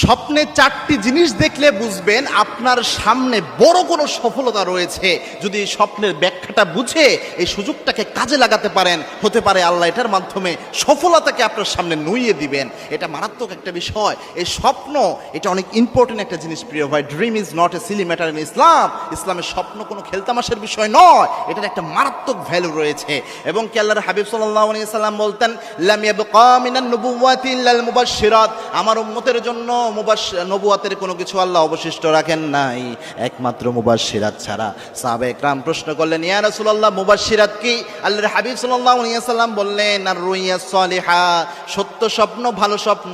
স্বপ্নে চারটি জিনিস দেখলে বুঝবেন আপনার সামনে বড় কোনো সফলতা রয়েছে। যদি এই স্বপ্নের ব্যাখ্যাটা বুঝে এই সুযোগটাকে কাজে লাগাতে পারেন, হতে পারে আল্লাহ এটার মাধ্যমে সফলতাকে আপনার সামনে নুইয়ে দিবেন। এটা মারাত্মক একটা বিষয়। এই স্বপ্ন এটা অনেক ইম্পর্টেন্ট একটা জিনিস প্রিয় ভাই। Dream is not a silly matter in Islam. ইসলামের স্বপ্ন কোনো খেলতামাশের বিষয় নয়, এটার একটা মারাত্মক ভ্যালু রয়েছে। এবং কি আল্লাহর হাবিব সাল্লাল্লাহু আলাইহি সাল্লাম বলতেন, লাম ইয়াবকা মিনান নুবুওয়াতি ইল্লাল মুবাশশিরাত। আমার উম্মতের জন্য নবুয়াতের কোনো কিছু আল্লাহ অবশিষ্ট রাখেন নাই একমাত্র মুবাশশিরাত ছাড়া। সাহাবায়ে কেরাম প্রশ্ন করলেন, ইয়া রাসূলুল্লাহ মুবাশশিরাত কি? আল্লাহর হাবিব সাল্লাল্লাহু আলাইহি সাল্লাম বললেন, আর রুইয়া সালিহা, সত্য স্বপ্ন, ভালো স্বপ্ন,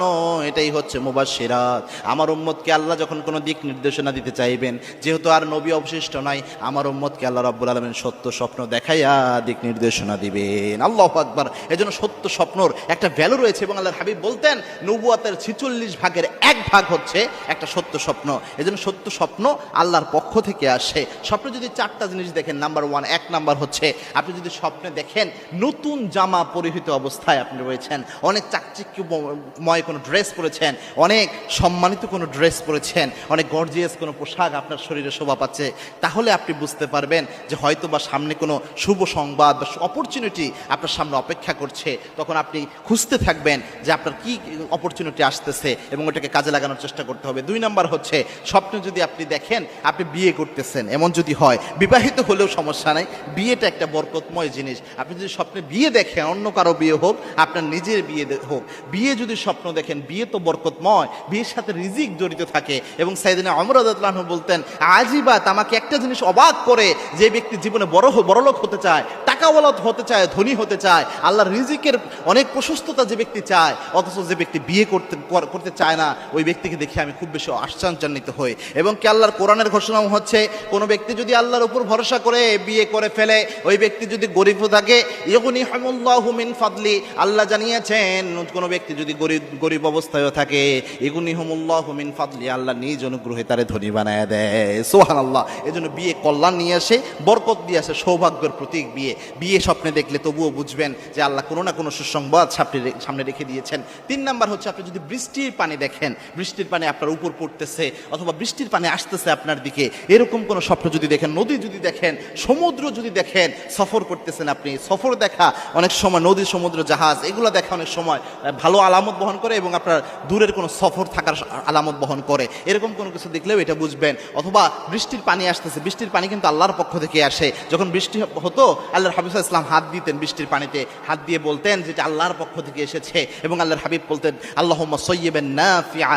এটাই হচ্ছে মুবাশশিরাত। আমার উম্মতকে আল্লাহ যখন কোনো দিক নির্দেশনা দিতে চাইবেন, যেহেতু আর নবী অবশিষ্ট নাই, আমার উম্মতকে আল্লাহ রাব্বুল আলামিন সত্য স্বপ্ন দেখাইয়া দিক নির্দেশনা দিবেন। আল্লাহু আকবার। এজন্য সত্য স্বপ্নর একটা ভ্যালু রয়েছে। এবং আল্লাহর হাবিব বলতেন, নবুয়াতের 46 ভাগের 1 ভাগ হচ্ছে একটা সত্য স্বপ্ন। এজন্য সত্য স্বপ্ন আল্লাহর পক্ষ থেকে আসে। স্বপ্নে যদি 4টা জিনিস দেখেন, নাম্বার 1, 1 নাম্বার হচ্ছে আপনি যদি স্বপ্নে দেখেন নতুন জামা পরিহিত অবস্থায় আপনি রয়েছেন, অনেক চাকচিক্যময় কোনো ড্রেস পরেছেন, অনেক সম্মানিত কোনো ড্রেস পরেছেন, অনেক গর্জিয়াস কোনো পোশাক আপনার শরীরে শোভা পাচ্ছে, তাহলে আপনি বুঝতে পারবেন যে হয়তো বা সামনে কোনো শুভ সংবাদ বা অপরচুনিটি আপনার সামনে অপেক্ষা করছে। তখন আপনি খুঁজতে থাকবেন যে আপনার কি অপরচুনিটি আসতেছে এবং ওটাকে কাজে লাগানোর চেষ্টা করতে হবে। 2 নাম্বার হচ্ছে স্বপ্নে যদি আপনি দেখেন আপনি বিয়ে করতেছেন, এমন যদি হয়, বিবাহিত হলেও সমস্যা নাই, বিয়েটা একটা বরকতময় জিনিস। আপনি যদি স্বপ্নে বিয়ে দেখেন, অন্য কারো বিয়ে হোক, আপনার নিজের বিয়ে হোক, বিয়ে যদি স্বপ্ন দেখেন, বিয়ে তো বরকতময়, বিয়ের সাথে রিজিক জড়িত থাকে। এবং সাইয়েদনা ওমর রাদিয়াল্লাহু আনহু বলতেন, আজিবাত, আমাকে একটা জিনিস অবাক করে, যে ব্যক্তি জীবনে বড়লোক হতে চায়, টাকাওয়ালা হতে চায়, ধনী হতে চায়, আল্লাহর রিজিকের অনেক প্রশস্ততা যে ব্যক্তি চায়, অথচ যে ব্যক্তি বিয়ে করতে চায় না, ওই ব্যক্তিকে দেখে আমি খুব বেশি আশ্চর্যান্বিত হই। এবং কি আল্লাহর কোরআনের ঘোষণা হচ্ছে, কোনো ব্যক্তি যদি আল্লাহর উপর ভরসা করে বিয়ে করে ফেলে, ওই ব্যক্তি যদি গরিবও থাকে, ইগনিহিমুল্লাহু মিন ফাদলি, আল্লাহ জানিয়েছেন কোনো ব্যক্তি যদি গরিব অবস্থায়ও থাকে, ইগনিহিমুল্লাহু মিন ফাদলি, আল্লাহ নিজ অনুগ্রহে তারে ধনী বানায় দেয়। সুবহানাল্লাহ। এজন্য বিয়ে কল্যাণ নিয়ে আসে, বরকত দিয়ে আসে, সৌভাগ্যের প্রতীক বিয়ে স্বপ্নে দেখলে তবুও বুঝবেন যে আল্লাহ কোনো না কোনো সুসংবাদ সামনে রেখে দিয়েছেন। 3 নাম্বার হচ্ছে আপনি যদি বৃষ্টির পানি দেখেন, বৃষ্টির পানি আপনার উপর পড়তেছে অথবা বৃষ্টির পানি আসতেছে আপনার দিকে, এরকম কোনো স্বপ্ন যদি দেখেন, নদী যদি দেখেন, সমুদ্র যদি দেখেন, সফর করতেছেন আপনি, সফর দেখা অনেক সময় নদী, সমুদ্র, জাহাজ, এগুলো দেখা অনেক সময় ভালো আলামত বহন করে এবং আপনার দূরের কোনো সফর থাকার আলামত বহন করে। এরকম কোনো কিছু দেখলেও এটা বুঝবেন। অথবা বৃষ্টির পানি আসতেছে, বৃষ্টির পানি কিন্তু আল্লাহর পক্ষ থেকে আসে। যখন বৃষ্টি হতো, আল্লাহর হাবিব সাল্লাল্লাহু আলাইহি ওয়াসাল্লাম হাত দিতেন বৃষ্টির পানিতে, হাত দিয়ে বলতেন যেটা আল্লাহর পক্ষ থেকে এসেছে। এবং আল্লাহর হাবিব বলতেন, আল্লাহুম্মা সাইয়্যিবান নাফিআ।